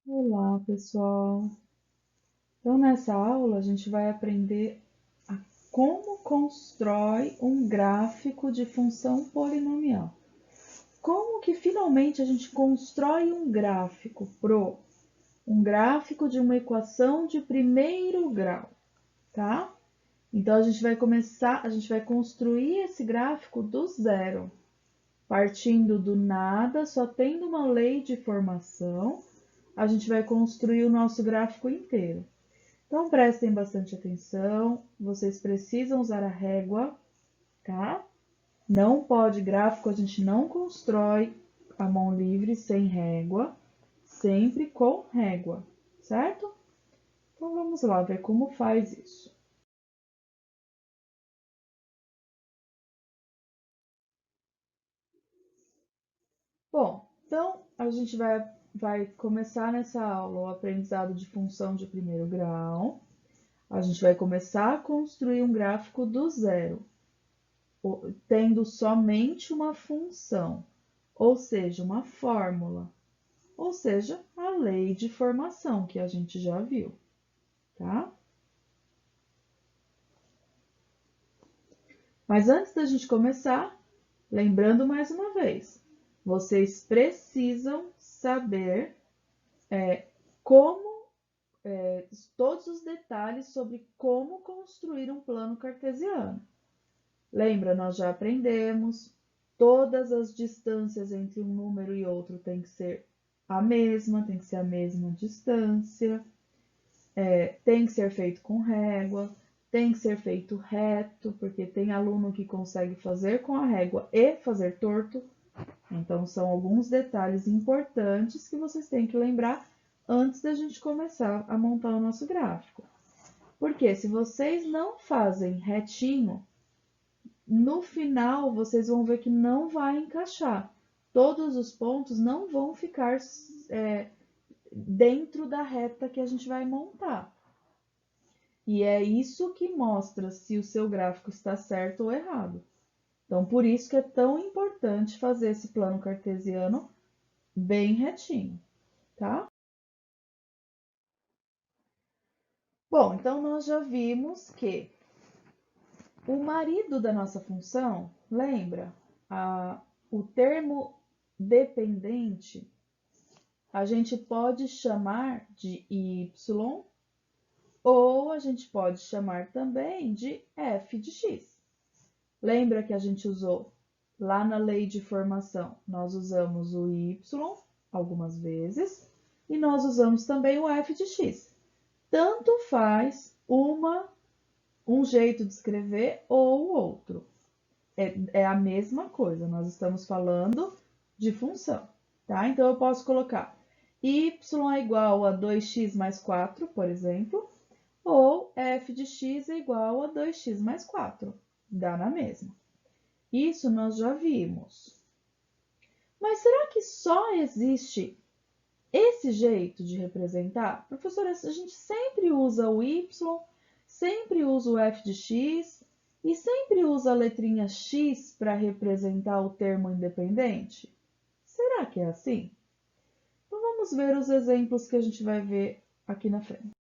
Olá, pessoal! Então, nessa aula, a gente vai aprender a como constrói um gráfico de função polinomial. Como que finalmente a gente constrói um gráfico um gráfico de uma equação de primeiro grau, tá? Então, a gente vai construir esse gráfico do zero, partindo do nada, só tendo uma lei de formação, a gente vai construir o nosso gráfico inteiro. Então, prestem bastante atenção, vocês precisam usar a régua, tá? Não pode gráfico, a gente não constrói a mão livre sem régua, sempre com régua, certo? Então, vamos lá ver como faz isso. Bom, então a gente vai começar nessa aula o aprendizado de função de primeiro grau. A gente vai começar a construir um gráfico do zero, tendo somente uma função, ou seja, uma fórmula, ou seja, a lei de formação que a gente já viu, tá? Mas antes da gente começar, lembrando mais uma vez, vocês precisam saber como, todos os detalhes sobre como construir um plano cartesiano. Lembra, nós já aprendemos, todas as distâncias entre um número e outro tem que ser a mesma, tem que ser a mesma distância, tem que ser feito com régua, tem que ser feito reto, porque tem aluno que consegue fazer com a régua e fazer torto. Então, são alguns detalhes importantes que vocês têm que lembrar antes da gente começar a montar o nosso gráfico. Porque se vocês não fazem retinho, no final vocês vão ver que não vai encaixar. Todos os pontos não vão ficar dentro da reta que a gente vai montar. E é isso que mostra se o seu gráfico está certo ou errado. Então, por isso que é tão importante fazer esse plano cartesiano bem retinho, tá? Bom, então nós já vimos que o marido da nossa função, lembra? O termo dependente, a gente pode chamar de y ou a gente pode chamar também de f de x. Lembra que a gente usou lá na lei de formação, nós usamos o y algumas vezes e nós usamos também o f de x. Tanto faz um jeito de escrever ou o outro. É a mesma coisa, nós estamos falando de função, tá? Então, eu posso colocar y é igual a 2x mais 4, por exemplo, ou f de x é igual a 2x mais 4, dá na mesma. Isso nós já vimos. Mas será que só existe esse jeito de representar? Professora, a gente sempre usa o y, sempre usa o f de x e sempre usa a letrinha x para representar o termo independente? Será que é assim? Então vamos ver os exemplos que a gente vai ver aqui na frente.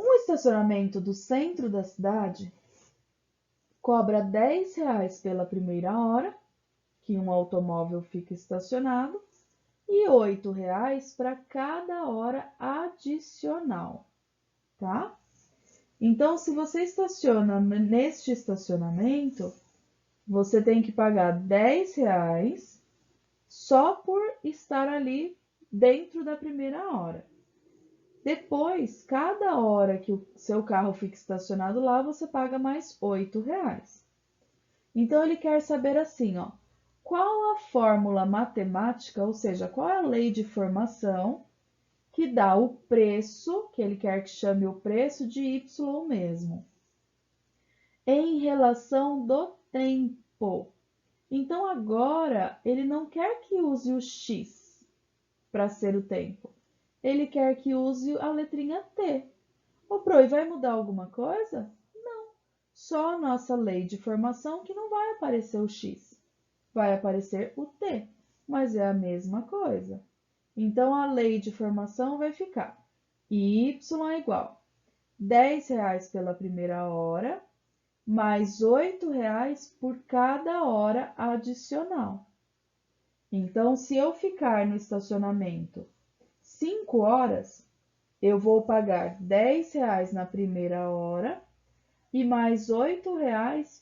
Um estacionamento do centro da cidade cobra R$ 10 pela primeira hora que um automóvel fica estacionado e R$ 8 para cada hora adicional, tá? Então, se você estaciona neste estacionamento, você tem que pagar R$ 10 só por estar ali dentro da primeira hora. Depois, cada hora que o seu carro fica estacionado lá, você paga mais R$ 8. Então, ele quer saber assim, ó, qual a fórmula matemática, ou seja, qual é a lei de formação que dá o preço, que ele quer que chame o preço de y mesmo, em relação do tempo. Então, agora, ele não quer que use o x para ser o tempo. Ele quer que use a letrinha t. Ô, Pro, e vai mudar alguma coisa? Não. Só a nossa lei de formação que não vai aparecer o x. Vai aparecer o t. mas é a mesma coisa. Então, a lei de formação vai ficar y é igual R$ 10 pela primeira hora, mais R$ 8 por cada hora adicional. Então, se eu ficar no estacionamento 5 horas, eu vou pagar R$ 10 na primeira hora e mais R$ 8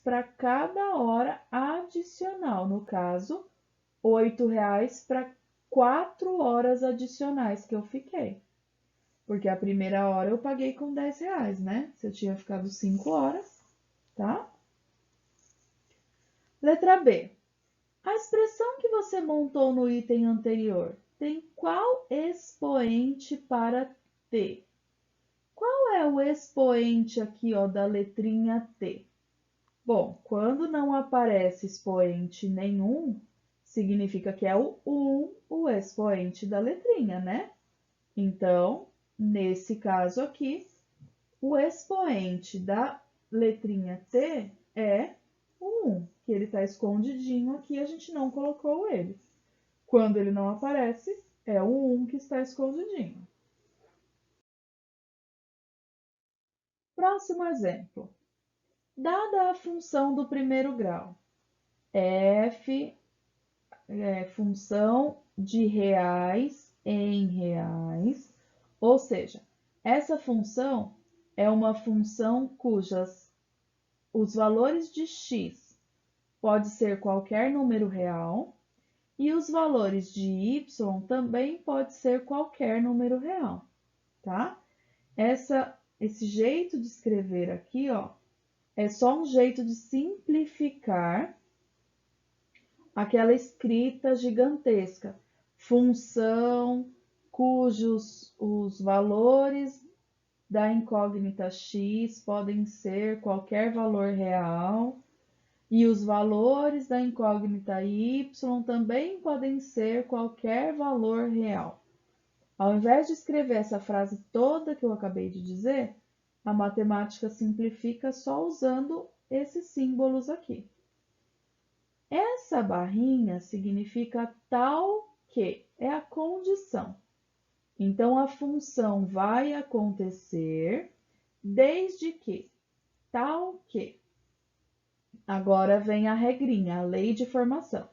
para cada hora adicional. No caso, R$ 8 para 4 horas adicionais que eu fiquei. Porque a primeira hora eu paguei com R$ 10, né? Se eu tinha ficado 5 horas, tá? Letra B. A expressão que você montou no item anterior tem qual expoente para t? Qual é o expoente aqui, ó, da letrinha t? Bom, quando não aparece expoente nenhum, significa que é o 1 o expoente da letrinha, né? Então, nesse caso aqui, o expoente da letrinha T é o 1, que ele está escondidinho aqui, a gente não colocou ele. Quando ele não aparece, é o 1 que está escondidinho. Próximo exemplo. Dada a função do primeiro grau, f é função de reais em reais, ou seja, essa função é uma função os valores de x pode ser qualquer número real e os valores de y também pode ser qualquer número real, tá? Esse jeito de escrever aqui, ó, é só um jeito de simplificar aquela escrita gigantesca, função cujos os valores da incógnita x podem ser qualquer valor real e os valores da incógnita y também podem ser qualquer valor real. Ao invés de escrever essa frase toda que eu acabei de dizer, a matemática simplifica só usando esses símbolos aqui. Essa barrinha significa tal que, é a condição. Então, a função vai acontecer desde que, tal que. Agora vem a regrinha, a lei de formação.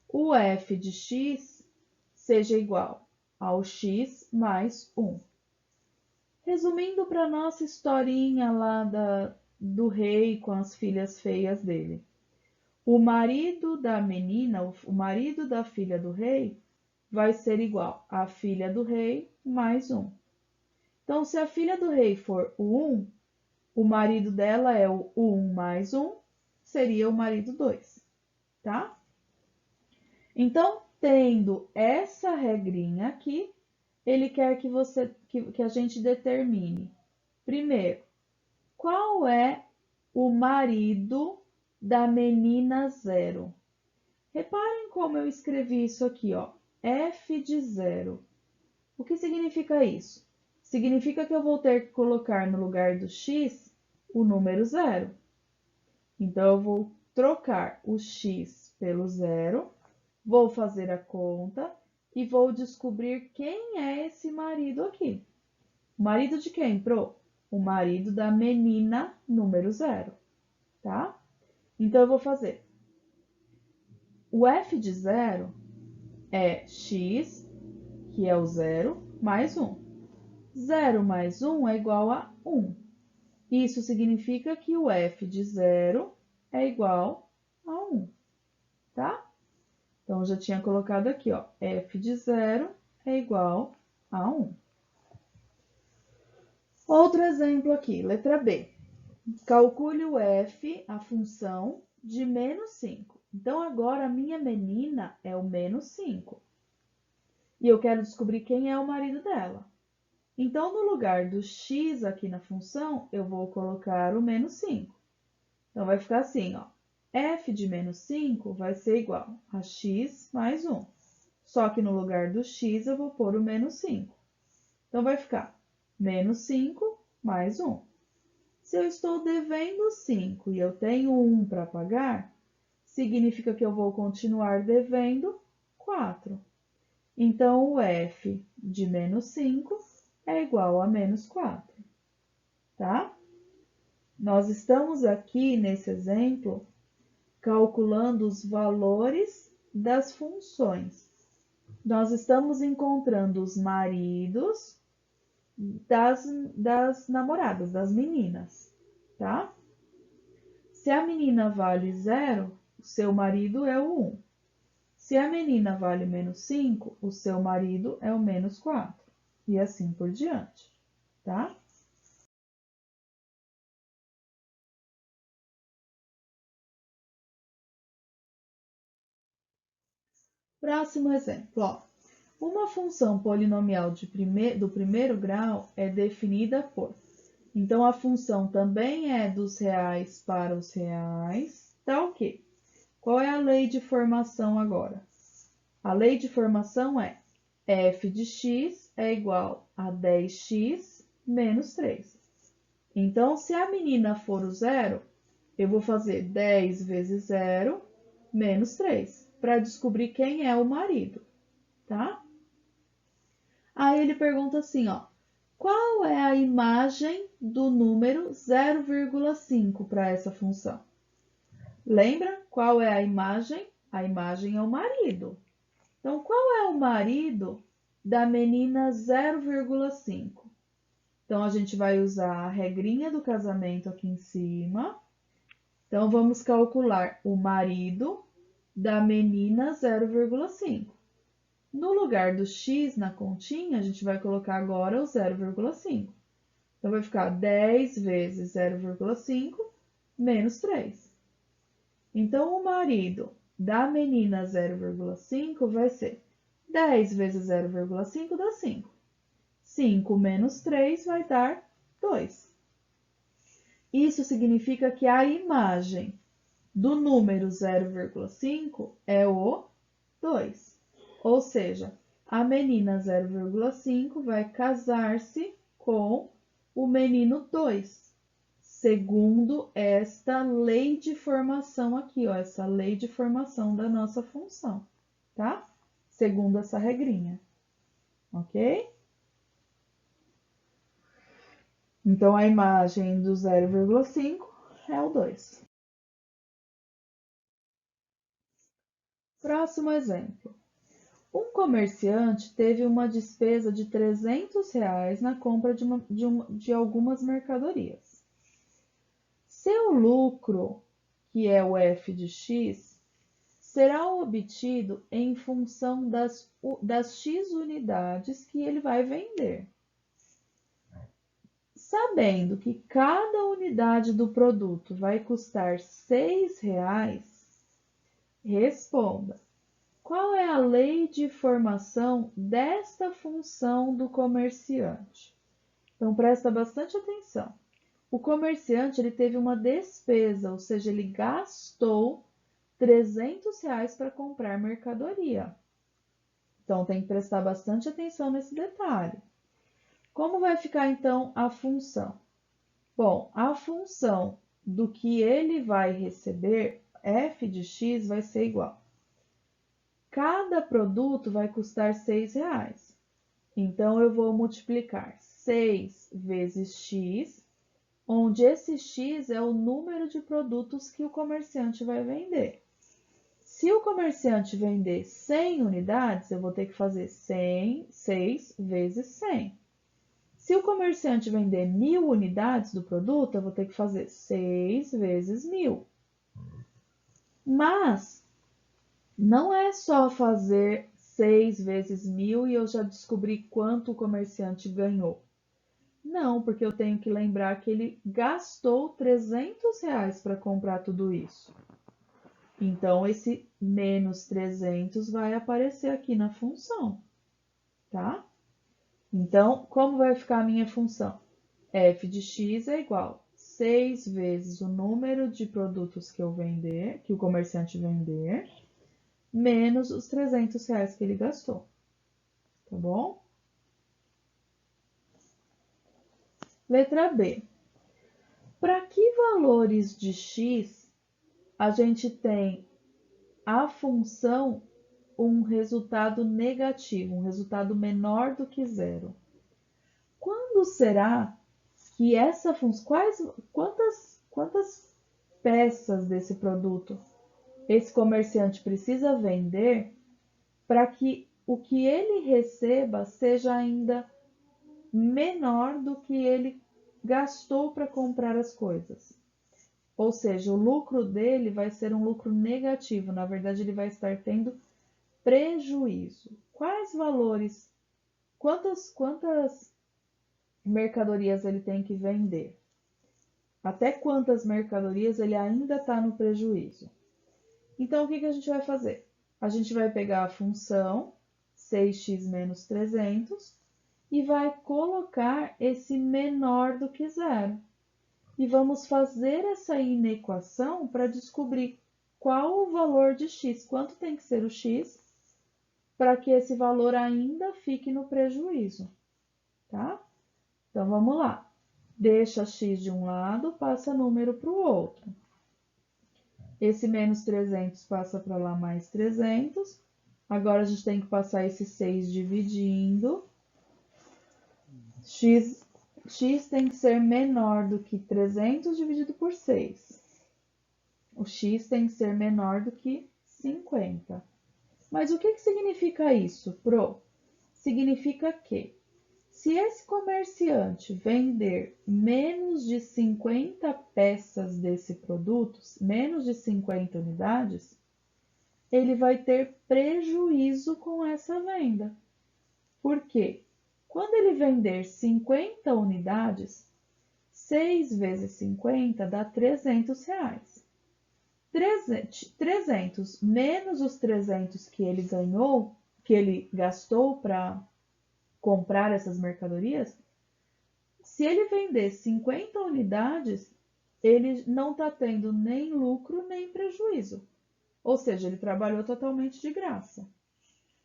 O f de x seja igual ao x mais 1. Resumindo para nossa historinha lá do rei com as filhas feias dele. O marido da menina, o marido da filha do rei, vai ser igual a filha do rei mais 1. Então, se a filha do rei for o 1, o marido dela é o 1 mais 1, seria o marido 2, tá? Então, tendo essa regrinha aqui, ele quer que a gente determine, primeiro, qual é o marido da menina 0. Reparem como eu escrevi isso aqui, ó, f de 0. O que significa isso? Significa que eu vou ter que colocar no lugar do x o número 0. Então, eu vou trocar o x pelo 0, vou fazer a conta e vou descobrir quem é esse marido aqui. O marido de quem, Pro? O marido da menina número 0, tá? Então, eu vou fazer. O f de 0 é x, que é o 0, mais 1. 0 mais 1 é igual a 1. Isso significa que o f de 0 é igual a 1, tá? Então, eu já tinha colocado aqui, ó, f de 0 é igual a 1. Outro exemplo aqui, letra B. Calcule o f, a função, de menos 5. Então, agora a minha menina é o menos 5. E eu quero descobrir quem é o marido dela. Então, no lugar do x aqui na função, eu vou colocar o menos 5. Então, vai ficar assim, ó. F de menos 5 vai ser igual a x mais 1. Só que no lugar do x eu vou pôr o menos 5. Então, vai ficar menos 5 mais 1. Se eu estou devendo 5 e eu tenho 1 para pagar, significa que eu vou continuar devendo 4. Então, o f de menos 5 é igual a menos 4, tá? Nós estamos aqui, nesse exemplo, calculando os valores das funções. Nós estamos encontrando os maridos das namoradas, das meninas, tá? Se a menina vale 0, o seu marido é o 1. Se a menina vale menos 5, o seu marido é o menos 4. E assim por diante, tá? Próximo exemplo, ó. Uma função polinomial do primeiro grau é definida por... Então, a função também é dos reais para os reais, tá ok? Qual é a lei de formação agora? A lei de formação é f de x é igual a 10x menos 3. Então, se a menina for o 0, eu vou fazer 10 vezes 0 menos 3, para descobrir quem é o marido, tá? Aí ele pergunta assim, ó, qual é a imagem do número 0,5 para essa função? Lembra qual é a imagem? A imagem é o marido. Então, qual é o marido da menina 0,5? Então, a gente vai usar a regrinha do casamento aqui em cima. Então, vamos calcular o marido da menina 0,5. No lugar do x na continha, a gente vai colocar agora o 0,5. Então, vai ficar 10 vezes 0,5 menos 3. Então, o marido da menina 0,5 vai ser 10 vezes 0,5 dá 5. 5 menos 3 vai dar 2. Isso significa que a imagem do número 0,5 é o 2. Ou seja, a menina 0,5 vai casar-se com o menino 2, segundo esta lei de formação aqui, ó, essa lei de formação da nossa função, tá? Segundo essa regrinha, ok? Então, a imagem do 0,5 é o 2. Próximo exemplo. Um comerciante teve uma despesa de R$ 300 na compra de algumas mercadorias. Seu lucro, que é o f de x, será obtido em função das x unidades que ele vai vender. Sabendo que cada unidade do produto vai custar R$ 6, responda. Qual é a lei de formação desta função do comerciante? Então, presta bastante atenção. O comerciante ele teve uma despesa, ou seja, ele gastou R$ 300 para comprar mercadoria. Então, tem que prestar bastante atenção nesse detalhe. Como vai ficar, então, a função? Bom, a função do que ele vai receber, f de x, vai ser igual. Cada produto vai custar R$ 6. Então, eu vou multiplicar 6 vezes x, onde esse x é o número de produtos que o comerciante vai vender. Se o comerciante vender 100 unidades, eu vou ter que fazer 6 vezes 100. Se o comerciante vender 1.000 unidades do produto, eu vou ter que fazer 6 vezes 1.000. Mas não é só fazer 6 vezes 1.000 e eu já descobri quanto o comerciante ganhou. Não, porque eu tenho que lembrar que ele gastou R$ 300 para comprar tudo isso. Então, esse menos 300 vai aparecer aqui na função, tá? Então, como vai ficar a minha função? f de x é igual a 6 vezes o número de produtos que eu vender, que o comerciante vender, menos os R$ 300 que ele gastou, tá bom? Letra B. Para que valores de x a gente tem a função um resultado negativo, um resultado menor do que zero. Quando será que essa função, quantas peças desse produto esse comerciante precisa vender para que o que ele receba seja ainda menor do que ele gastou para comprar as coisas? Ou seja, o lucro dele vai ser um lucro negativo, na verdade ele vai estar tendo prejuízo. Quais valores, quantas mercadorias ele tem que vender? Até quantas mercadorias ele ainda está no prejuízo? Então, o que a gente vai fazer? A gente vai pegar a função 6x menos 300 e vai colocar esse menor do que zero. E vamos fazer essa inequação para descobrir qual o valor de x, quanto tem que ser o x, para que esse valor ainda fique no prejuízo, tá? Então, vamos lá. Deixa x de um lado, passa número para o outro. Esse menos 300 passa para lá mais 300. Agora, a gente tem que passar esse 6 dividindo. X tem que ser menor do que 300 dividido por 6. O x tem que ser menor do que 50. Mas o que significa isso, Pro? Significa que se esse comerciante vender menos de 50 peças desse produto, menos de 50 unidades, ele vai ter prejuízo com essa venda. Por quê? Quando ele vender 50 unidades, 6 vezes 50 dá R$300. 300 menos os 300 que ele ganhou, que ele gastou para comprar essas mercadorias, se ele vender 50 unidades, ele não está tendo nem lucro nem prejuízo. Ou seja, ele trabalhou totalmente de graça.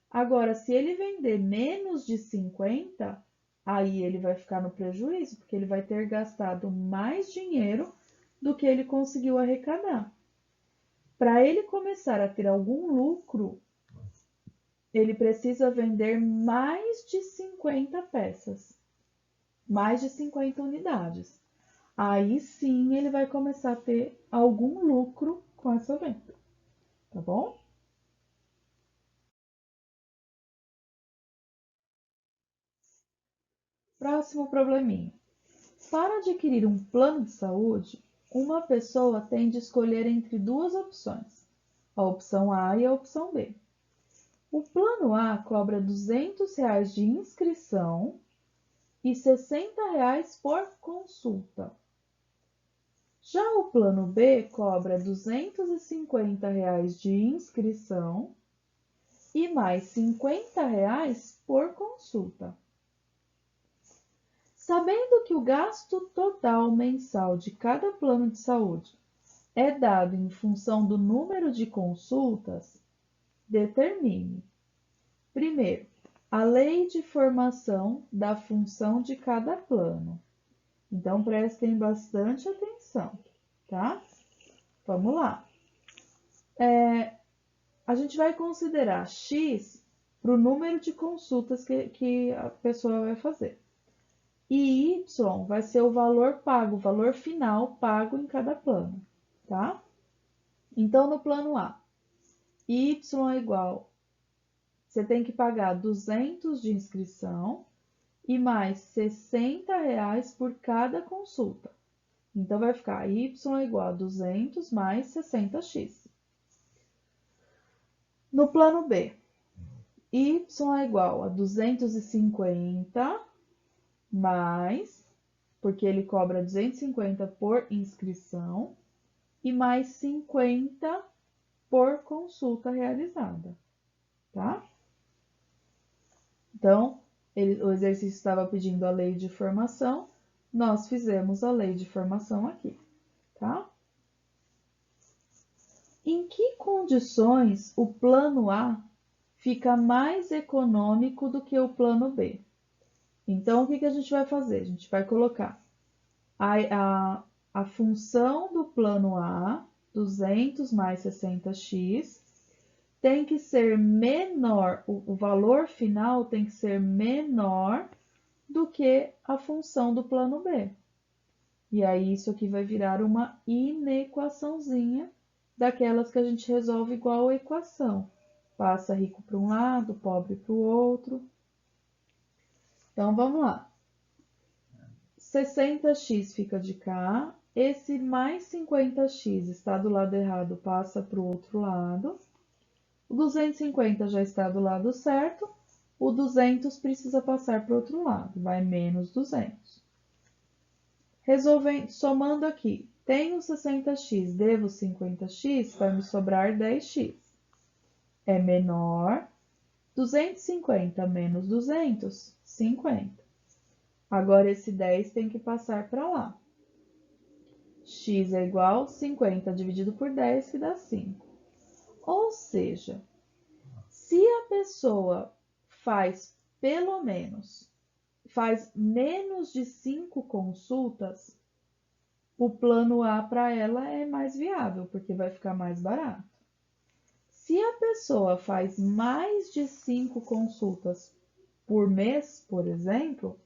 Agora, se ele vender menos de 50, aí ele vai ficar no prejuízo, porque ele vai ter gastado mais dinheiro do que ele conseguiu arrecadar. Para ele começar a ter algum lucro, ele precisa vender mais de 50 peças, mais de 50 unidades. Aí sim ele vai começar a ter algum lucro com essa venda, tá bom? Próximo probleminha. Para adquirir um plano de saúde, uma pessoa tem de escolher entre duas opções, a opção A e a opção B. O plano A cobra R$200 de inscrição e R$60 por consulta. Já o plano B cobra R$250 de inscrição e mais R$50 por consulta. Sabendo que o gasto total mensal de cada plano de saúde é dado em função do número de consultas, determine, primeiro, a lei de formação da função de cada plano. Então, prestem bastante atenção, tá? Vamos lá. A gente vai considerar x para o número de consultas que a pessoa vai fazer. E y vai ser o valor pago, o valor final pago em cada plano, tá? Então, no plano A, y é igual, você tem que pagar 200 de inscrição e mais R$60 por cada consulta. Então, vai ficar y é igual a 200 mais 60x. No plano B, y é igual a 250 mais, porque ele cobra 250 por inscrição, e mais 50 por consulta realizada, tá? Então, o exercício estava pedindo a lei de formação, nós fizemos a lei de formação aqui, tá? Em que condições o plano A fica mais econômico do que o plano B? Então, o que a gente vai fazer? A gente vai colocar a função do plano A, 200 mais 60x, tem que ser menor, o valor final tem que ser menor do que a função do plano B. E aí isso aqui vai virar uma inequaçãozinha daquelas que a gente resolve igual a equação. Passa rico para um lado, pobre para o outro. Então, vamos lá. 60x fica de cá. Esse mais 50x está do lado errado, passa para o outro lado. O 250 já está do lado certo. O 200 precisa passar para o outro lado, vai menos 200. Resolvendo, somando aqui, tenho 60x, devo 50x, vai me sobrar 10x. É menor. 250 menos 200, 50. Agora, esse 10 tem que passar para lá. X é igual a 50 dividido por 10, que dá 5. Ou seja, se a pessoa faz menos de 5 consultas, o plano A para ela é mais viável, porque vai ficar mais barato. Se a pessoa faz mais de 5 consultas por mês, por exemplo,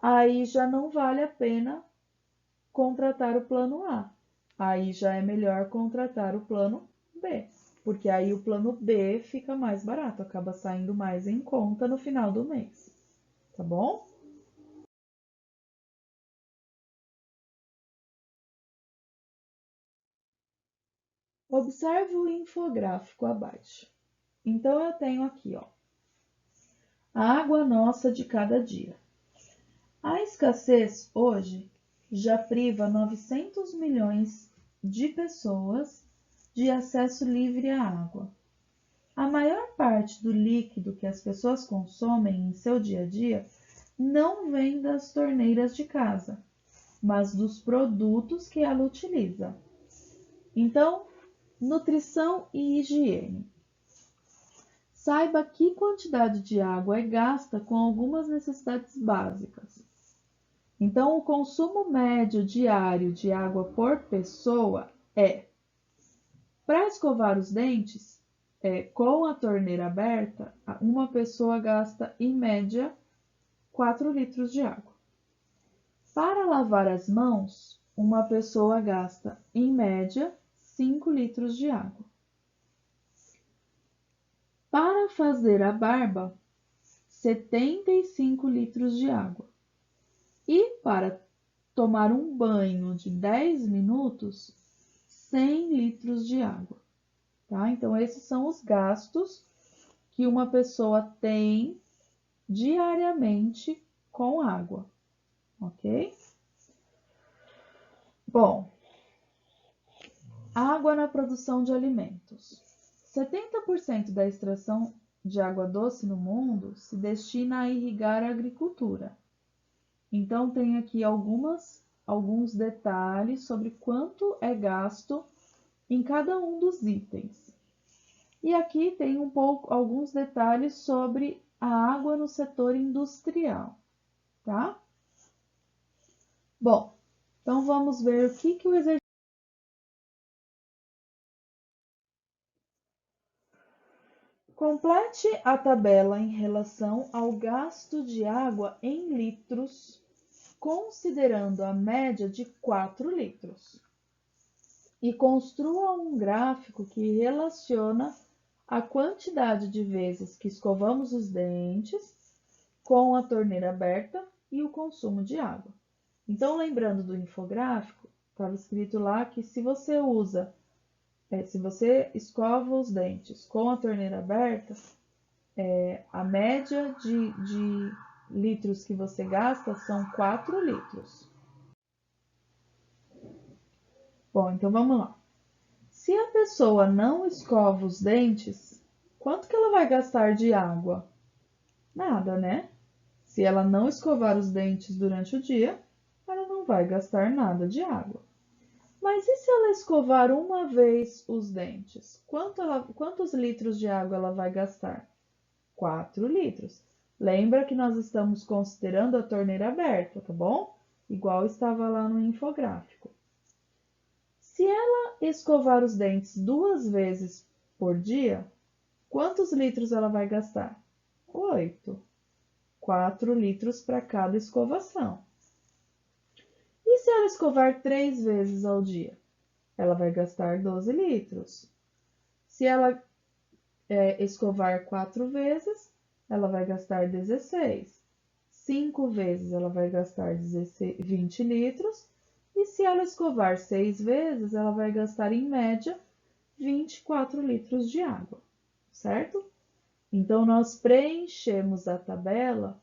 aí já não vale a pena contratar o plano A. Aí já é melhor contratar o plano B, porque aí o plano B fica mais barato, acaba saindo mais em conta no final do mês. Tá bom? Observe o infográfico abaixo. Então, eu tenho aqui, ó, a água nossa de cada dia. A escassez hoje já priva 900 milhões de pessoas de acesso livre à água. A maior parte do líquido que as pessoas consomem em seu dia a dia não vem das torneiras de casa, mas dos produtos que ela utiliza. Então, nutrição e higiene. Saiba que quantidade de água é gasta com algumas necessidades básicas. Então, o consumo médio diário de água por pessoa é: para escovar os dentes, com a torneira aberta, uma pessoa gasta, em média, 4 litros de água. Para lavar as mãos, uma pessoa gasta, em média, 5 litros de água. Para fazer a barba, 75 litros de água. E para tomar um banho de 10 minutos, 100 litros de água. Tá? Então, esses são os gastos que uma pessoa tem diariamente com água, ok? Bom, água na produção de alimentos. 70% da extração de água doce no mundo se destina a irrigar a agricultura. Então, tem aqui alguns detalhes sobre quanto é gasto em cada um dos itens. E aqui tem alguns detalhes sobre a água no setor industrial, tá? Bom, então vamos ver o que o exercício. Complete a tabela em relação ao gasto de água em litros, considerando a média de 4 litros. E construa um gráfico que relaciona a quantidade de vezes que escovamos os dentes com a torneira aberta e o consumo de água. Então, lembrando do infográfico, estava escrito lá que se você escova os dentes com a torneira aberta, a média de litros que você gasta são 4 litros. Bom, então vamos lá. Se a pessoa não escova os dentes, quanto que ela vai gastar de água? Nada, né? Se ela não escovar os dentes durante o dia, ela não vai gastar nada de água. Mas e se ela escovar uma vez os dentes? Quantos litros de água ela vai gastar? 4 litros. Lembra que nós estamos considerando a torneira aberta, tá bom? Igual estava lá no infográfico. Se ela escovar os dentes 2 vezes por dia, quantos litros ela vai gastar? 8. 4 litros para cada escovação. E se ela escovar 3 vezes ao dia? Ela vai gastar 12 litros. Se ela escovar 4 vezes, ela vai gastar 16. 5 vezes, ela vai gastar 20 litros. E se ela escovar 6 vezes, ela vai gastar, em média, 24 litros de água, certo? Então, nós preenchemos a tabela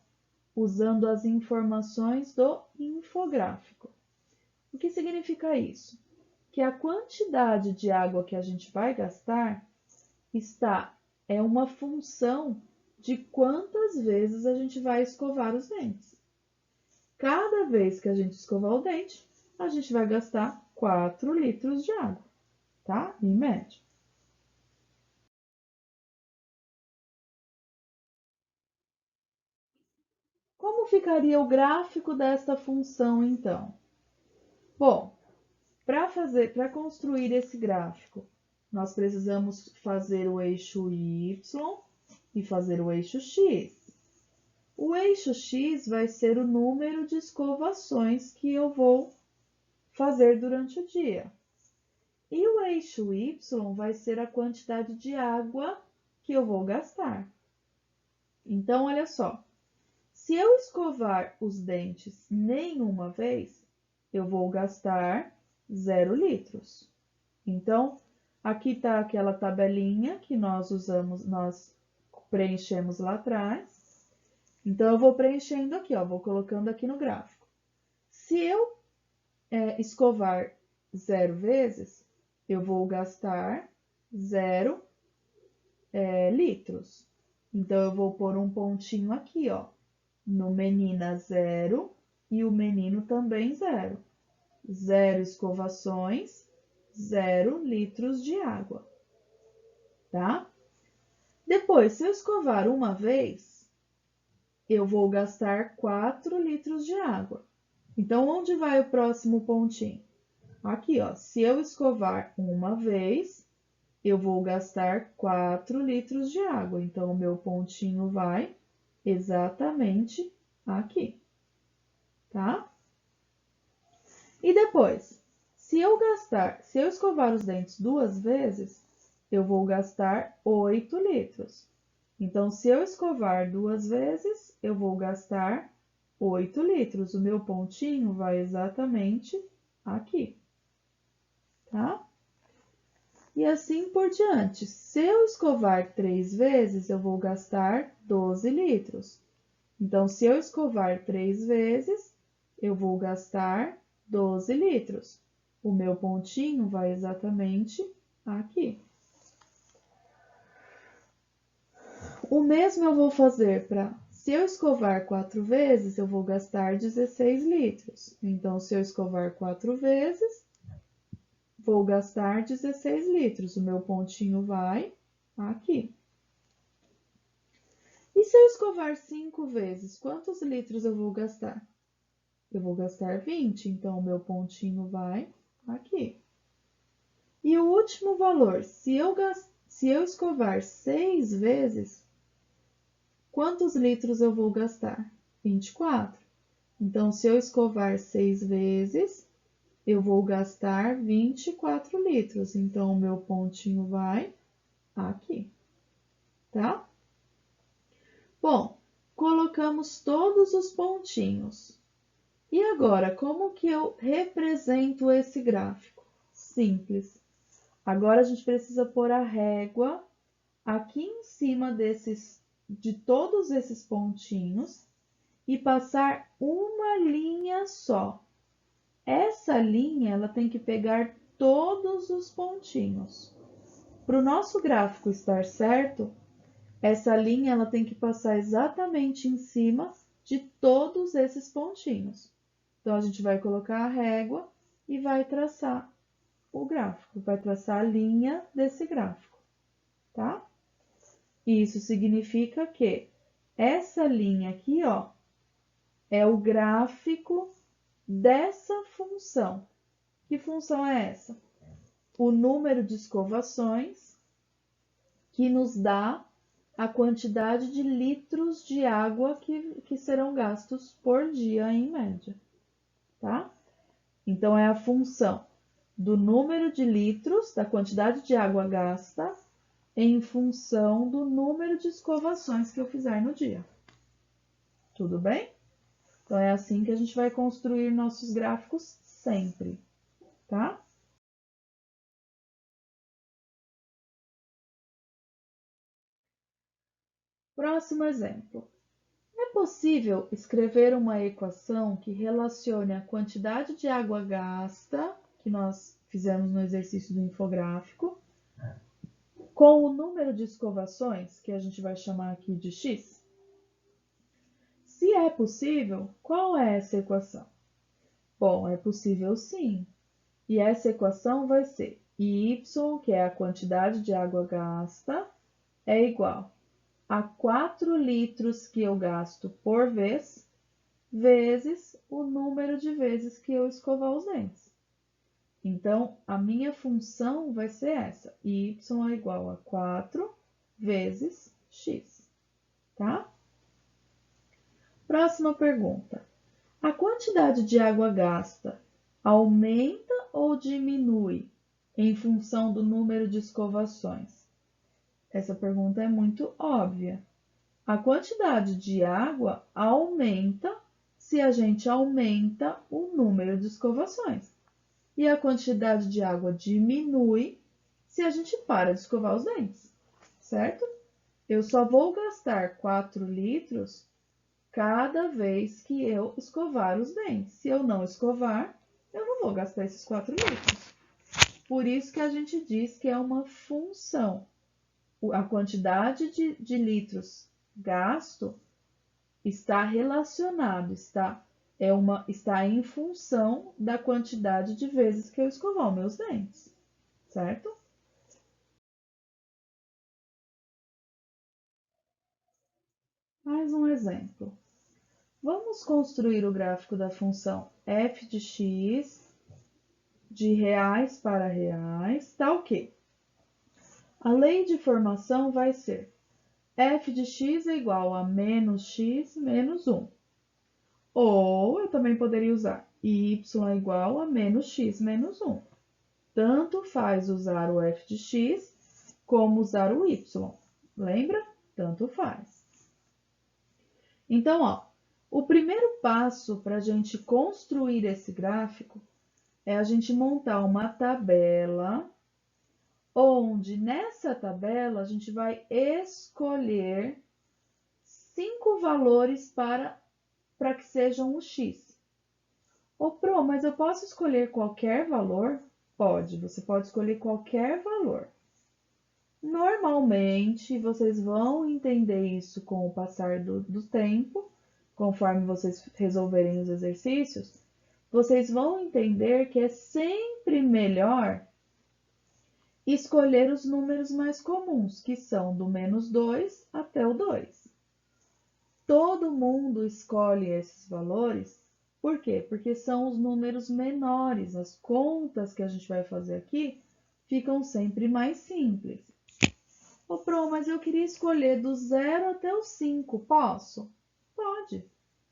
usando as informações do infográfico. O que significa isso? Que a quantidade de água que a gente vai gastar é uma função de quantas vezes a gente vai escovar os dentes. Cada vez que a gente escovar o dente, a gente vai gastar 4 litros de água, tá? Em média. Como ficaria o gráfico desta função, então? Bom, para construir esse gráfico, nós precisamos fazer o eixo Y e fazer o eixo X. O eixo X vai ser o número de escovações que eu vou fazer durante o dia. E o eixo Y vai ser a quantidade de água que eu vou gastar. Então, olha só. Se eu escovar os dentes nenhuma vez, eu vou gastar 0 litros. Então, aqui está aquela tabelinha que nós preenchemos lá atrás. Então, eu vou preenchendo aqui, ó, vou colocando aqui no gráfico. Se eu escovar 0 vezes, eu vou gastar 0 litros. Então, eu vou pôr um pontinho aqui, ó, no menina 0 e o menino também 0. 0 escovações, 0 litros de água, tá? Depois, se eu escovar uma vez, eu vou gastar 4 litros de água. Então, onde vai o próximo pontinho? Aqui, ó. Se eu escovar uma vez, eu vou gastar 4 litros de água. Então, o meu pontinho vai exatamente aqui, tá? E depois, se eu escovar os dentes 2 vezes, eu vou gastar 8 litros. Então, se eu escovar 2 vezes, eu vou gastar 8 litros. O meu pontinho vai exatamente aqui, tá? E assim por diante. Se eu escovar 3 vezes, eu vou gastar 12 litros. Então, se eu escovar 3 vezes, eu vou gastar 12 litros. O meu pontinho vai exatamente aqui. O mesmo eu vou fazer para... Se eu escovar 4 vezes, eu vou gastar 16 litros. Então, se eu escovar 4 vezes, vou gastar 16 litros. O meu pontinho vai aqui. E se eu escovar 5 vezes, quantos litros eu vou gastar? Eu vou gastar 20, então o meu pontinho vai aqui. E o último valor, se eu escovar 6 vezes, quantos litros eu vou gastar? 24. Então, se eu escovar 6 vezes, eu vou gastar 24 litros. Então, o meu pontinho vai aqui, tá? Bom, colocamos todos os pontinhos. E agora, como que eu represento esse gráfico? Simples. Agora, a gente precisa pôr a régua aqui em cima de todos esses pontinhos e passar uma linha só. Essa linha, ela tem que pegar todos os pontinhos. Para o nosso gráfico estar certo, essa linha ela tem que passar exatamente em cima de todos esses pontinhos. Então, a gente vai colocar a régua e vai traçar o gráfico, vai traçar a linha desse gráfico, tá? Isso significa que essa linha aqui, ó, é o gráfico dessa função. Que função é essa? O número de escovações que nos dá a quantidade de litros de água que serão gastos por dia em média, tá? Então, é a função do número de litros, da quantidade de água gasta, em função do número de escovações que eu fizer no dia. Tudo bem? Então, é assim que a gente vai construir nossos gráficos sempre, tá? Próximo exemplo. É possível escrever uma equação que relacione a quantidade de água gasta, que nós fizemos no exercício do infográfico, com o número de escovações, que a gente vai chamar aqui de x? Se é possível, qual é essa equação? Bom, é possível sim. E essa equação vai ser y, que é a quantidade de água gasta, é igual a 4 litros que eu gasto por vez, vezes o número de vezes que eu escovar os dentes. Então, a minha função vai ser essa, y é igual a 4 vezes x, tá? Próxima pergunta. A quantidade de água gasta aumenta ou diminui em função do número de escovações? Essa pergunta é muito óbvia. A quantidade de água aumenta se a gente aumenta o número de escovações. E a quantidade de água diminui se a gente para de escovar os dentes, certo? Eu só vou gastar 4 litros cada vez que eu escovar os dentes. Se eu não escovar, eu não vou gastar esses 4 litros. Por isso que a gente diz que é uma função. A quantidade de litros gasto está relacionado, está em função da quantidade de vezes que eu escovar os meus dentes, certo? Mais um exemplo. Vamos construir o gráfico da função f de x de reais para reais, tá ok? A lei de formação vai ser f de x é igual a menos x menos 1. Ou eu também poderia usar y é igual a menos x menos 1. Tanto faz usar o f de x como usar o y. Lembra? Tanto faz. Então, ó, o primeiro passo para a gente construir esse gráfico é a gente montar uma tabela, onde nessa tabela a gente vai escolher 5 valores para que sejam o x. Ô, Pro, mas eu posso escolher qualquer valor? Pode, você pode escolher qualquer valor. Normalmente, vocês vão entender isso com o passar do tempo, conforme vocês resolverem os exercícios, vocês vão entender que é sempre melhor escolher os números mais comuns, que são do menos 2 até o 2. Todo mundo escolhe esses valores, por quê? Porque são os números menores, as contas que a gente vai fazer aqui ficam sempre mais simples. Ô, Pro, mas eu queria escolher do 0 até o 5, posso? Pode.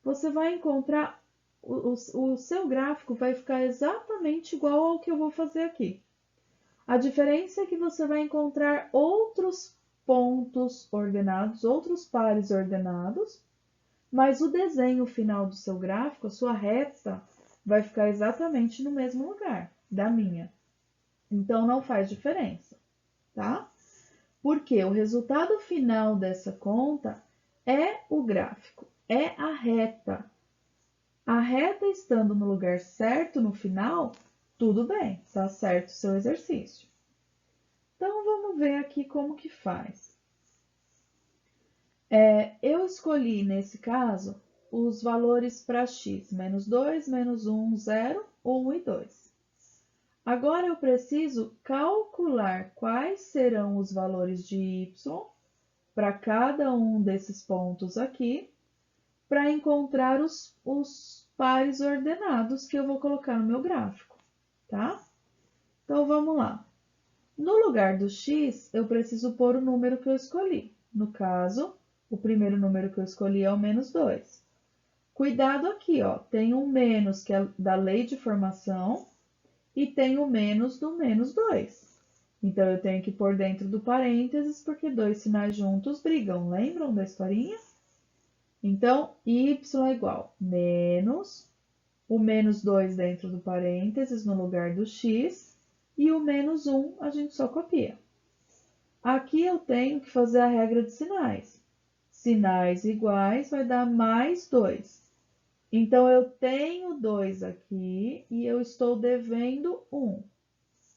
Você vai encontrar, o seu gráfico vai ficar exatamente igual ao que eu vou fazer aqui. A diferença é que você vai encontrar outros pontos ordenados, outros pares ordenados, mas o desenho final do seu gráfico, a sua reta, vai ficar exatamente no mesmo lugar da minha. Então, não faz diferença, tá? Porque o resultado final dessa conta é o gráfico, é a reta. A reta estando no lugar certo no final, tudo bem, está certo o seu exercício. Então, vamos ver aqui como que faz. Eu escolhi, nesse caso, os valores para x, menos 2, menos 1, 0, 1 e 2. Agora, eu preciso calcular quais serão os valores de y para cada um desses pontos aqui, para encontrar os pares ordenados que eu vou colocar no meu gráfico, tá? Então, vamos lá. No lugar do x, eu preciso pôr o número que eu escolhi. No caso, o primeiro número que eu escolhi é o menos 2. Cuidado aqui, ó, tem um menos que é da lei de formação e tem o menos do menos 2. Então, eu tenho que pôr dentro do parênteses, porque dois sinais juntos brigam. Lembram da historinha? Então, y é igual menos o menos 2 dentro do parênteses no lugar do x e o menos 1 a gente só copia. Aqui eu tenho que fazer a regra de sinais. Sinais iguais vai dar mais 2. Então, eu tenho 2 aqui e eu estou devendo 1.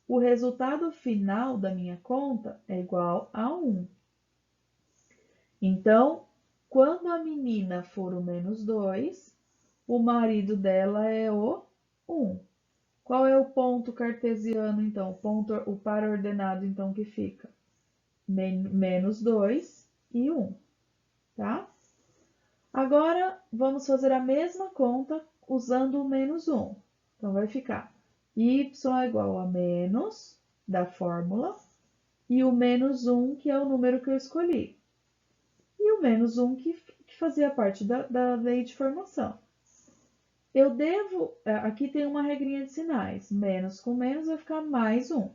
O resultado final da minha conta é igual a 1. Então, quando a menina for o menos 2, o marido dela é o 1. Qual é o ponto cartesiano, então? O par ordenado, então, que fica? Menos 2 e 1, tá? Agora, vamos fazer a mesma conta usando o menos 1. Então, vai ficar y é igual a menos da fórmula e o menos 1, que é o número que eu escolhi. E o menos 1, que fazia parte da lei de formação. Eu devo... Aqui tem uma regrinha de sinais. Menos com menos vai ficar mais 1.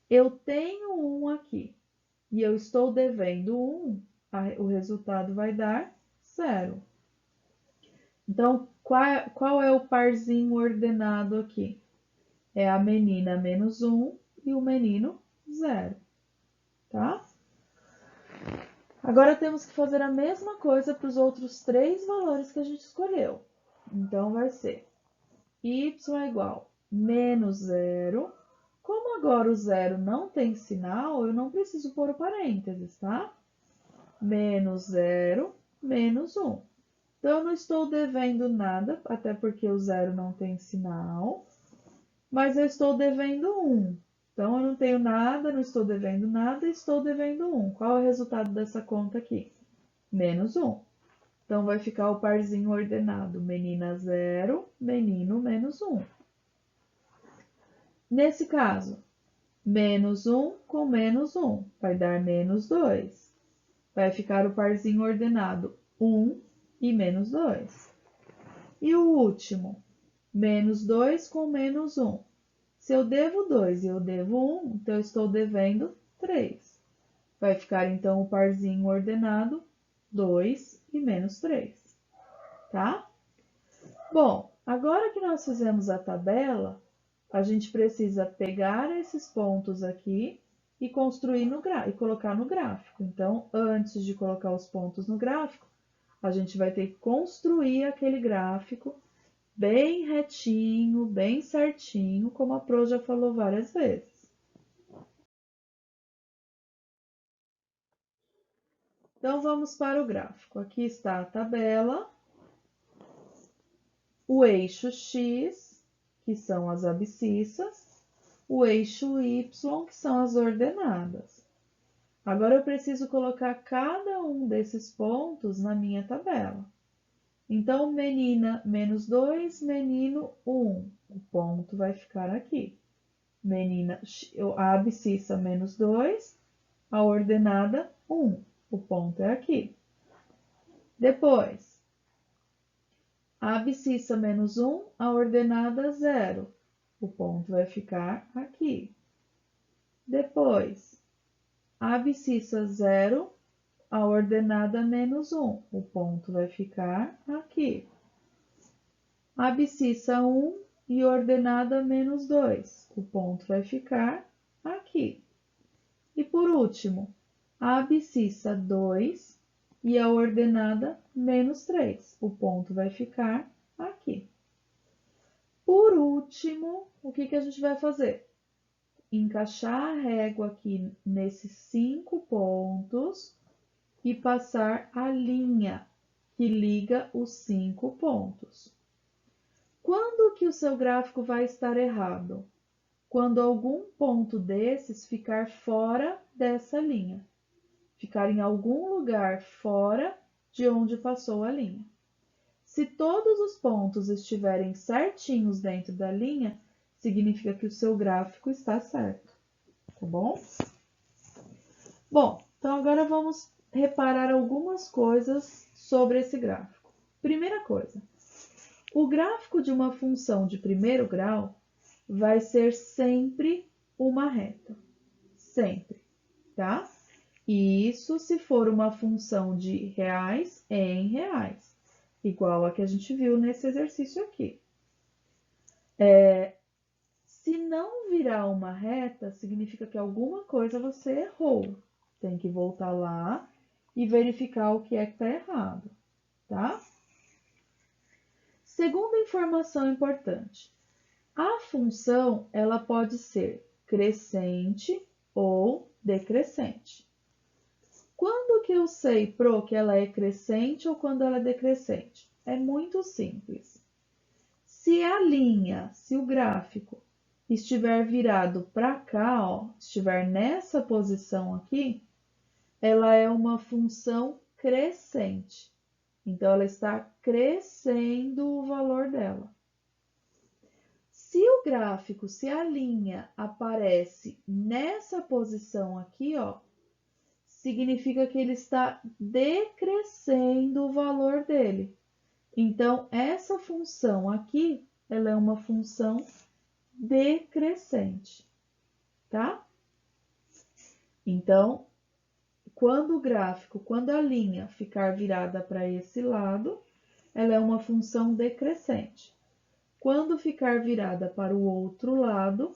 Eu tenho 1 aqui e eu estou devendo 1. O resultado vai dar 0. Então, qual é o parzinho ordenado aqui? É a menina menos 1 e o menino 0, tá? Agora temos que fazer a mesma coisa para os outros 3 valores que a gente escolheu. Então, vai ser y é igual menos 0. Como agora o 0 não tem sinal, eu não preciso pôr o parênteses, tá? Menos 0, menos 1. Então, eu não estou devendo nada, até porque o 0 não tem sinal, mas eu estou devendo 1. Então, eu não tenho nada, não estou devendo nada, estou devendo 1. Qual é o resultado dessa conta aqui? Menos 1. Então, vai ficar o parzinho ordenado, menina 0, menino menos 1. Nesse caso, menos 1 com menos 1 vai dar menos 2. Vai ficar o parzinho ordenado 1 e menos 2. E o último, menos 2 com menos 1. Se eu devo 2 e eu devo 1, então eu estou devendo 3. Vai ficar, então, o parzinho ordenado 2 e menos 3, tá? Bom, agora que nós fizemos a tabela, a gente precisa pegar esses pontos aqui e construir e colocar no gráfico. Então, antes de colocar os pontos no gráfico, a gente vai ter que construir aquele gráfico bem retinho, bem certinho, como a Pro já falou várias vezes. Então, vamos para o gráfico. Aqui está a tabela, o eixo X, que são as abscissas, o eixo Y, que são as ordenadas. Agora, eu preciso colocar cada um desses pontos na minha tabela. Então, menina, menos 2, menino, 1. O ponto vai ficar aqui. Menina, a abscissa, menos 2, a ordenada, 1. O ponto é aqui. Depois, a abscissa, menos 1, a ordenada, 0. O ponto vai ficar aqui. Depois, a abscissa 0, a ordenada menos 1. O ponto vai ficar aqui. Abscissa 1 e ordenada menos 2. O ponto vai ficar aqui. E por último, a abscissa 2 e a ordenada menos 3. O ponto vai ficar aqui. Por último, o que a gente vai fazer? Encaixar a régua aqui nesses 5 pontos e passar a linha que liga os 5 pontos. Quando que o seu gráfico vai estar errado? Quando algum ponto desses ficar fora dessa linha, ficar em algum lugar fora de onde passou a linha. Se todos os pontos estiverem certinhos dentro da linha, significa que o seu gráfico está certo, tá bom? Bom, então agora vamos reparar algumas coisas sobre esse gráfico. Primeira coisa, o gráfico de uma função de primeiro grau vai ser sempre uma reta, sempre, tá? E isso se for uma função de reais em reais, igual a que a gente viu nesse exercício aqui. Se não virar uma reta, significa que alguma coisa você errou. Tem que voltar lá e verificar o que é que está errado, tá? Segunda informação importante. A função, ela pode ser crescente ou decrescente. Quando que eu sei, Pro, que ela é crescente ou quando ela é decrescente? É muito simples. Se a linha, se o gráfico estiver virado para cá, ó, estiver nessa posição aqui, ela é uma função crescente. Então, ela está crescendo o valor dela. Se o gráfico, se a linha aparece nessa posição aqui, ó, significa que ele está decrescendo o valor dele. Então, essa função aqui, ela é uma função decrescente, tá? Então, quando o gráfico, quando a linha ficar virada para esse lado, ela é uma função decrescente. Quando ficar virada para o outro lado,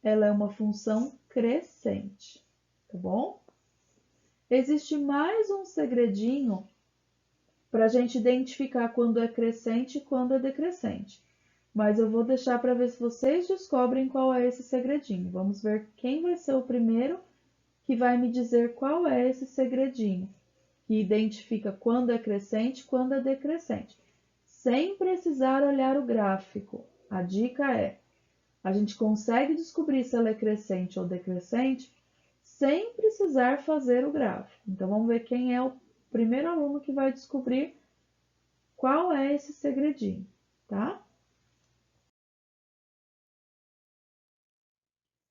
ela é uma função crescente, tá bom? Existe mais um segredinho para a gente identificar quando é crescente e quando é decrescente. Mas eu vou deixar para ver se vocês descobrem qual é esse segredinho. Vamos ver quem vai ser o primeiro que vai me dizer qual é esse segredinho, que identifica quando é crescente e quando é decrescente, sem precisar olhar o gráfico. A dica é, a gente consegue descobrir se ela é crescente ou decrescente sem precisar fazer o gráfico. Então, vamos ver quem é o primeiro aluno que vai descobrir qual é esse segredinho, tá?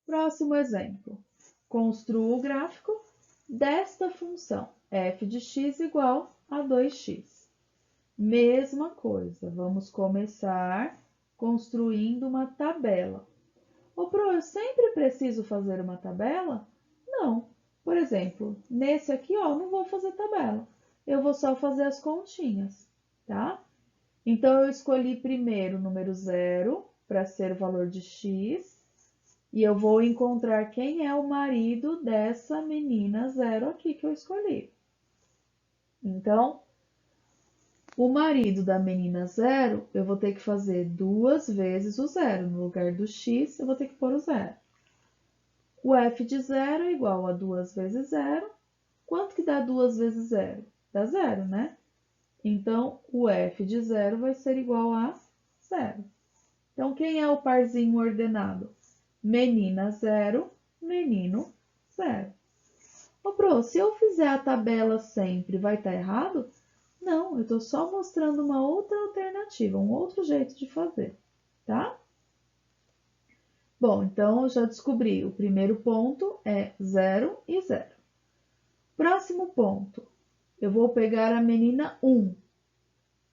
Próximo exemplo. Construa o gráfico desta função, f de x igual a 2x. Mesma coisa, vamos começar construindo uma tabela. Ô, Pro, eu sempre preciso fazer uma tabela? Não. Por exemplo, nesse aqui, ó, não vou fazer tabela. Eu vou só fazer as continhas, tá? Então, eu escolhi primeiro o número 0 para ser o valor de x. E eu vou encontrar quem é o marido dessa menina 0 aqui que eu escolhi. Então, o marido da menina 0, eu vou ter que fazer 2 vezes o 0. No lugar do x, eu vou ter que pôr o 0. O f de 0 é igual a 2 vezes 0. Quanto que dá 2 vezes 0? Dá 0, né? Então, o f de 0 vai ser igual a 0. Então, quem é o parzinho ordenado? Menina 0, menino 0. Ô, Pro, se eu fizer a tabela sempre, vai estar errado? Não, eu estou só mostrando uma outra alternativa, um outro jeito de fazer, tá? Bom, então eu já descobri, o primeiro ponto é 0 e 0. Próximo ponto, eu vou pegar a menina 1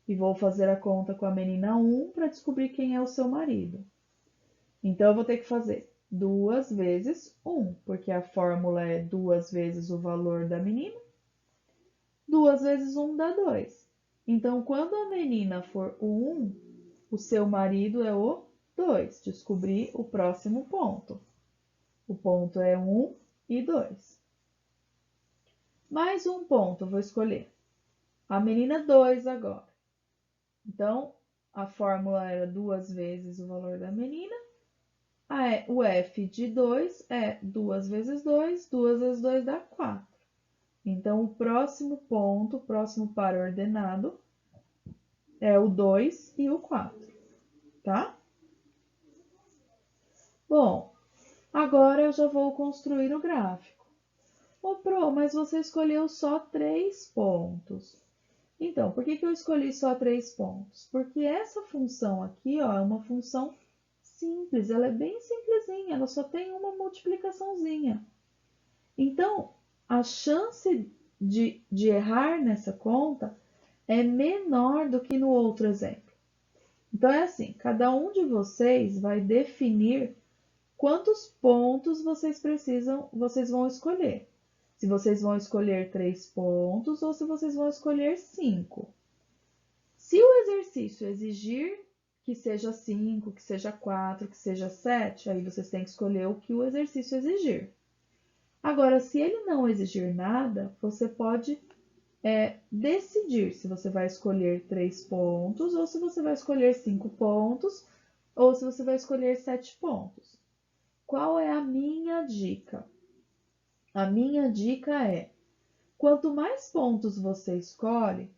e vou fazer a conta com a menina 1 para descobrir quem é o seu marido. Então, eu vou ter que fazer 2 vezes 1, porque a fórmula é 2 vezes o valor da menina. 2 vezes 1 dá 2. Então, quando a menina for o 1, o seu marido é o 2. Descobri o próximo ponto. O ponto é 1 e 2. Mais um ponto, eu vou escolher. A menina 2 agora. Então, a fórmula era 2 vezes o valor da menina. O f de 2 é 2 vezes 2, 2 vezes 2 dá 4. Então, o próximo ponto, o próximo par ordenado, é o 2 e o 4, tá? Bom, agora eu já vou construir o gráfico. Ô, Pro, mas você escolheu só 3 pontos. Então, por que eu escolhi só 3 pontos? Porque essa função aqui, ó, é uma função simples, ela é bem simplesinha, ela só tem uma multiplicaçãozinha. Então, a chance de errar nessa conta é menor do que no outro exemplo. Então, é assim, cada um de vocês vai definir quantos pontos vocês vão escolher. Se vocês vão escolher 3 pontos ou se vocês vão escolher 5. Se o exercício exigir que seja 5, que seja 4, que seja 7, aí vocês têm que escolher o que o exercício exigir. Agora, se ele não exigir nada, você pode decidir se você vai escolher 3 pontos, ou se você vai escolher 5 pontos, ou se você vai escolher 7 pontos. Qual é a minha dica? A minha dica é: quanto mais pontos você escolhe,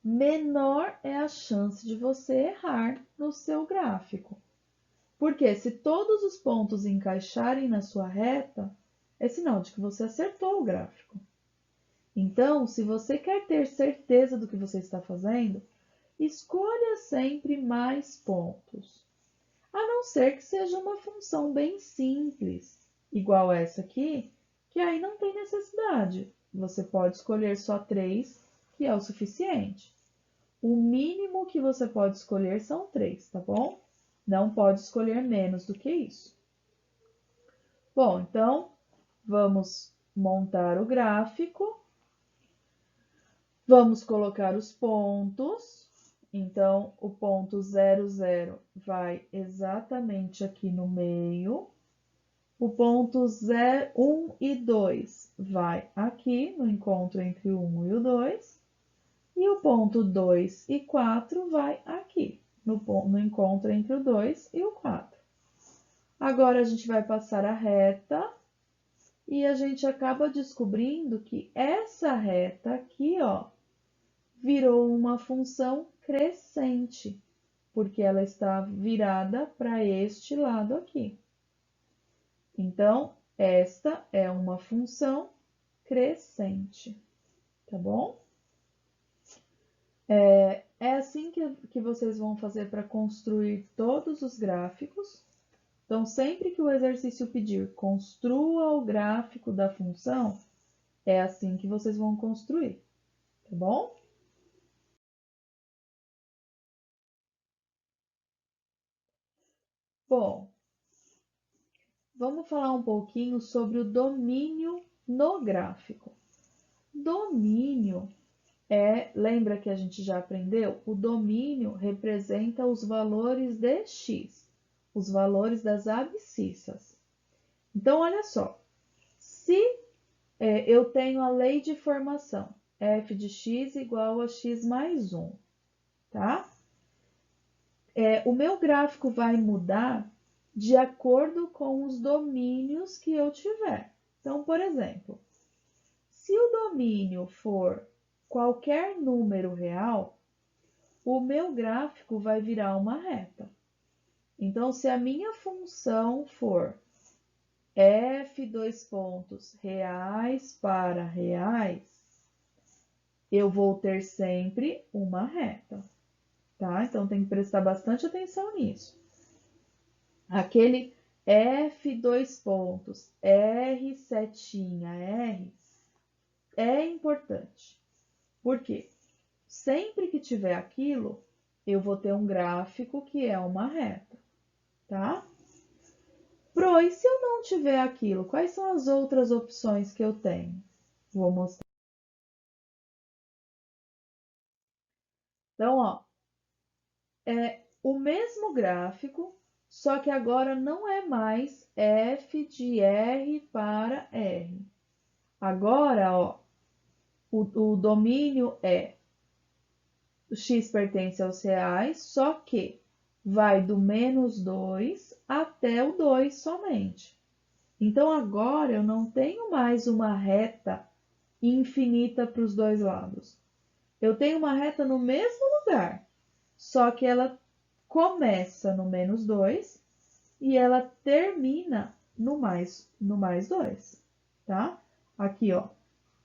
menor é a chance de você errar no seu gráfico. Porque se todos os pontos encaixarem na sua reta, é sinal de que você acertou o gráfico. Então, se você quer ter certeza do que você está fazendo, escolha sempre mais pontos. A não ser que seja uma função bem simples, igual essa aqui, que aí não tem necessidade. Você pode escolher só 3, que é o suficiente. O mínimo que você pode escolher são 3, tá bom? Não pode escolher menos do que isso. Bom, então, vamos montar o gráfico. Vamos colocar os pontos. Então, o ponto 0, 0 vai exatamente aqui no meio. O ponto 0, 1 e 2 vai aqui no encontro entre o 1 e o 2. E o ponto 2 e 4 vai aqui, no encontro entre o 2 e o 4. Agora, a gente vai passar a reta e a gente acaba descobrindo que essa reta aqui, ó, virou uma função crescente, porque ela está virada para este lado aqui. Então, esta é uma função crescente, tá bom? É assim que vocês vão fazer para construir todos os gráficos. Então, sempre que o exercício pedir construa o gráfico da função, é assim que vocês vão construir, tá bom? Bom, vamos falar um pouquinho sobre o domínio no gráfico. Domínio lembra que a gente já aprendeu? O domínio representa os valores de x, os valores das abscissas. Então, olha só, se eu tenho a lei de formação, f de x igual a x mais 1, tá? O meu gráfico vai mudar de acordo com os domínios que eu tiver. Então, por exemplo, se o domínio for qualquer número real, o meu gráfico vai virar uma reta. Então, se a minha função for f dois pontos reais para reais, eu vou ter sempre uma reta, tá? Então, tem que prestar bastante atenção nisso. Aquele f dois pontos, r setinha, r, é importante. Por quê? Sempre que tiver aquilo, eu vou ter um gráfico que é uma reta, tá? E se eu não tiver aquilo, quais são as outras opções que eu tenho? Vou mostrar. Então, ó, é o mesmo gráfico, só que agora não é mais f de r para r. Agora, ó, o domínio é o x pertence aos reais, só que vai do menos 2 até o 2 somente. Então, agora eu não tenho mais uma reta infinita para os dois lados. Eu tenho uma reta no mesmo lugar, só que ela começa no menos 2 e ela termina no mais 2, tá? Aqui, ó,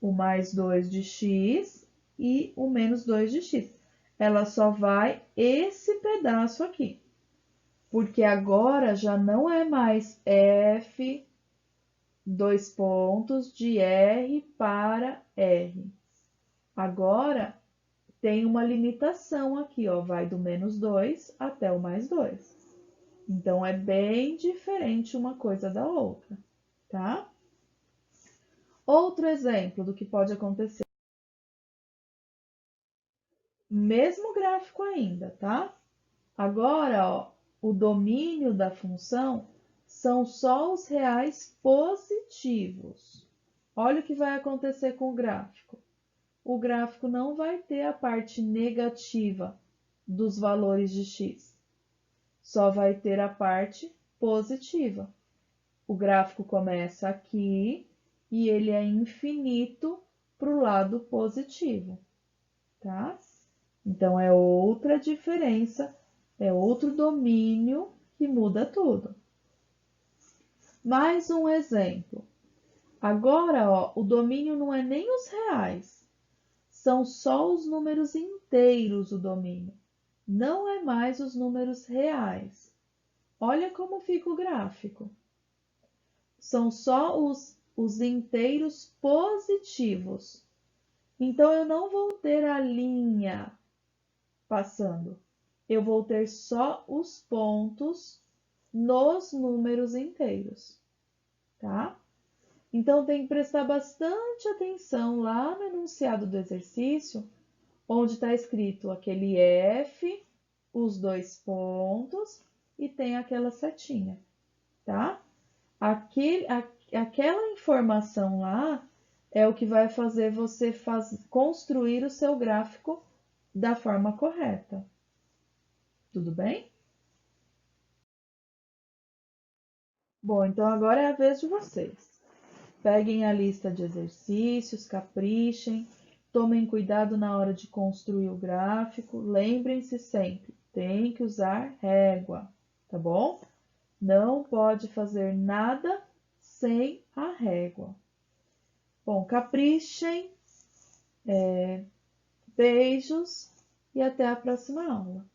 o mais 2 de x e o menos 2 de x. Ela só vai esse pedaço aqui, porque agora já não é mais F, dois pontos, de R para R. Agora tem uma limitação aqui, ó, vai do -2 até o +2. Então, é bem diferente uma coisa da outra, tá? Outro exemplo do que pode acontecer. Mesmo gráfico ainda, tá? Agora, ó, o domínio da função são só os reais positivos. Olha o que vai acontecer com o gráfico. O gráfico não vai ter a parte negativa dos valores de x, só vai ter a parte positiva. O gráfico começa aqui e ele é infinito para o lado positivo, tá? Então, é outra diferença, é outro domínio que muda tudo. Mais um exemplo. Agora, ó, o domínio não é nem os reais, são só os números inteiros o domínio, não é mais os números reais. Olha como fica o gráfico. São só os inteiros positivos. Então, eu não vou ter a linha passando. Eu vou ter só os pontos nos números inteiros, tá? Então, tem que prestar bastante atenção lá no enunciado do exercício, onde está escrito aquele F, os dois pontos e tem aquela setinha, tá? Aquela informação lá é o que vai fazer você construir o seu gráfico da forma correta. Tudo bem? Bom, então agora é a vez de vocês. Peguem a lista de exercícios, caprichem, tomem cuidado na hora de construir o gráfico. Lembrem-se sempre, tem que usar régua, tá bom? Não pode fazer nada sem a régua. Bom, caprichem, beijos e até a próxima aula.